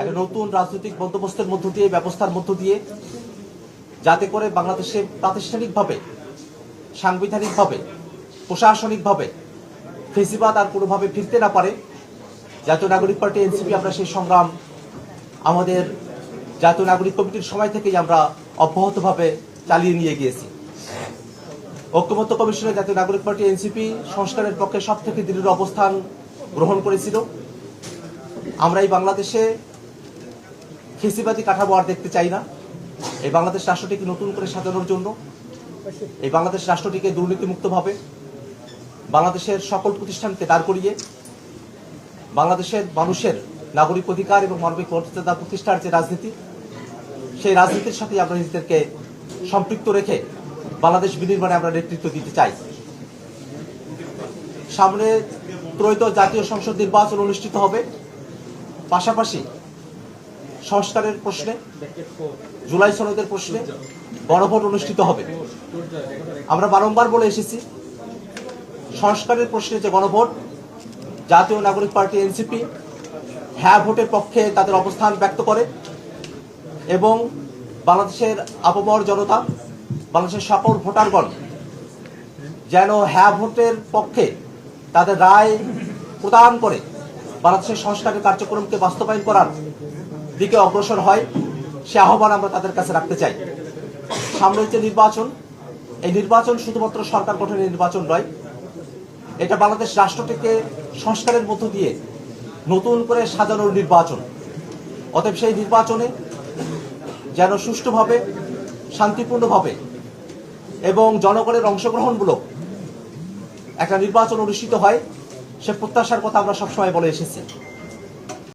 একটা নতুন রাজনৈতিক বন্দোবস্তের মধ্য দিয়ে, ব্যবস্থার মধ্য দিয়ে, যাতে করে বাংলাদেশে প্রাতিষ্ঠানিকভাবে, সাংবিধানিকভাবে, প্রশাসনিকভাবে ফেসিবাদ আর কোনোভাবে ফিরতে না পারে। জাতীয় নাগরিক পার্টি এনসিপি আমরা সেই সংগ্রাম আমাদের জাতীয় নাগরিক কমিটির সময় থেকেই আমরা অব্যাহতভাবে চালিয়ে নিয়ে গিয়েছি। ঐক্যমত্য কমিশনে জাতীয় নাগরিক পার্টি এনসিপি সংস্কারের পক্ষে সব থেকে দৃঢ় অবস্থান গ্রহণ করেছিল। আমরা এই বাংলাদেশে ফেসিবাদী কাঠামো আর দেখতে চাই না। এই বাংলাদেশ রাষ্ট্রটিকে নতুন করে সাজানোর জন্য, এই বাংলাদেশ রাষ্ট্রটিকে দুর্নীতিমুক্তভাবে বাংলাদেশের সকল প্রতিষ্ঠানকে দাঁড় করিয়ে বাংলাদেশের মানুষের নাগরিক অধিকার এবং মানবিক মর্যাদা প্রতিষ্ঠার যে রাজনীতি, সেই রাজনীতির সাথে আমরা নিজেদেরকে সম্পৃক্ত রেখে বাংলাদেশ বিনির্মাণে আমরা নেতৃত্ব দিতে চাই। সামনে ত্রয়োদশ জাতীয় সংসদ নির্বাচন অনুষ্ঠিত হবে। পাশাপাশি সংস্কারের প্রশ্নে, জুলাই সনদের প্রশ্নে গণভোট অনুষ্ঠিত হবে। আমরা বারংবার বলে এসেছি, সংস্কারের প্রশ্নে যে গণভোট, জাতীয় নাগরিক পার্টি এনসিপি হ্যাঁ ভোটের পক্ষে তাদের অবস্থান ব্যক্ত করে এবং বাংলাদেশের আপামর জনতা, বাংলাদেশের সকল ভোটারগণ যেন হ্যাঁ ভোটের পক্ষে তাদের রায় প্রদান করে বাংলাদেশের সংস্কারের কার্যক্রমকে বাস্তবায়ন করার দিকে অগ্রসর হয়, সে আহ্বান আমরা তাদের কাছে রাখতে চাই। সামনে যে নির্বাচন, এই নির্বাচন শুধুমাত্র সরকার গঠনের নির্বাচন নয়, এটা বাংলাদেশ রাষ্ট্রটিকে সংস্কারের মধ্য দিয়ে নতুন করে সাজানোর নির্বাচন। অতএব সেই নির্বাচনে যেন সুষ্ঠুভাবে, শান্তিপূর্ণভাবে এবং জনগণের অংশগ্রহণমূলক একটা নির্বাচন অনুষ্ঠিত হয়, সে প্রত্যাশার কথা আমরা সবসময় বলে এসেছি।